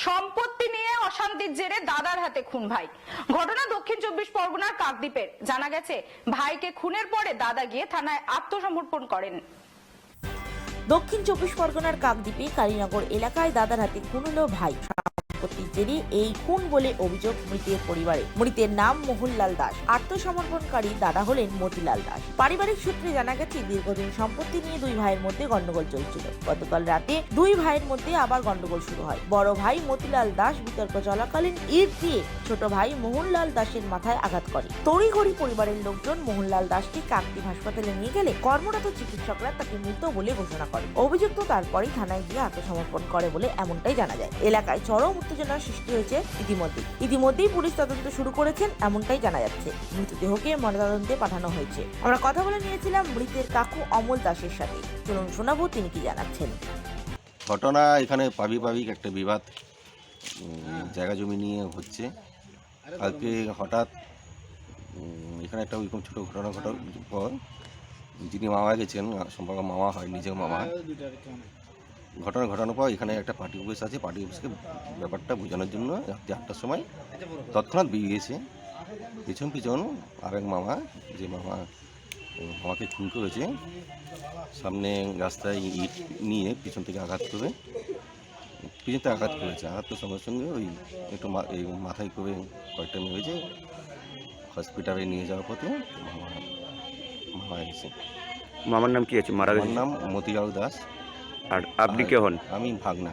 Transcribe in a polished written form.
সম্পত্তি নিয়ে অশান্তির জেরে দাদার হাতে খুন ভাই। ঘটনা দক্ষিণ 24 পরগনার কাকদ্বীপের। জানা গেছে ভাইকে খুনের পরে দাদা গিয়ে থানায় আত্মসমর্পণ করেন। দক্ষিণ 24 পরগনার কাকদ্বীপে কালীনগর এলাকায় দাদার হাতে খুন হলো ভাই। সম্পত্তির জেরে এই খুন বলে অভিযোগ মৃতের পরিবারে। মৃতের নাম মোহনলাল দাস। আত্মসমর্পণকারী দাদা হলেন মতিলাল দাস। পারিবারিক সূত্রে জানা গেছে দীর্ঘদিন সম্পত্তি নিয়ে দুই ভাইয়ের মধ্যে গন্ডগোল চলছিল। গতকাল রাতে দুই ভাইয়ের মধ্যে আবার গন্ডগোল শুরু হয়। বড় ভাই মতিলাল দাস বিতর্ক চলাকালীন ইট দিয়ে ছোট ভাই মোহনলাল দাসের মাথায় আঘাত করে। তড়িঘড়ি পরিবারের লোকজন মোহনলাল দাসকে কাকদ্বীপ হাসপাতালে নিয়ে গেলে কর্মরত চিকিৎসকরা তাকে মৃত বলে ঘোষণা করে। অভিযুক্ত তারপরেই থানায় গিয়ে আত্মসমর্পণ করে বলে এমনটাই জানা যায়। এলাকায় চরম উত্তেজনার সৃষ্টি হয়েছে ইতিমধ্যেই পুলিশ তদন্ত শুরু করেছেন এমনটাই জানা যাচ্ছে। মৃতদেহকে ময়নাতদন্তে পাঠানো হয়েছে। আমরা কথা বলে নিয়েছিলাম মৃতের কাকু অমল দাসের সাথে। চলুন শোনাবো তিনি কি জানাচ্ছেন। ঘটনা এখানে পারিবারিক একটা বিবাদ জায়গা জমি নিয়ে হচ্ছে। কালকে হঠাৎ এখানে একটা ওইরকম ছোটো ঘটনা ঘটার পর যিনি মামা গেছেন, সম্পর্কে মামা হয়, নিজের মামা, ঘটনা ঘটানোর পর এখানে একটা পার্টি অফিস আছে। পার্টি অফিসকে ব্যাপারটা বোঝানোর জন্য রাত্রি 8টার সময় তৎক্ষণাৎ বেরিয়েছে। পিছন আরেক মামা, যে মামা আমাকে খুন করেছে, সামনে রাস্তায় ইট নিয়ে পিছন থেকে আঘাত করেছে। আঘাতের সঙ্গে সঙ্গে ওই একটু এই মাথায় করে কয়েকটা মেরেছে। হসপিটালে নিয়ে যাওয়ার পথে মারা গেছে। মামার নাম কি আছে? মারা গেছে নাম মতিলাল দাস। আর আপনি কে হন? আমি ভাগনা।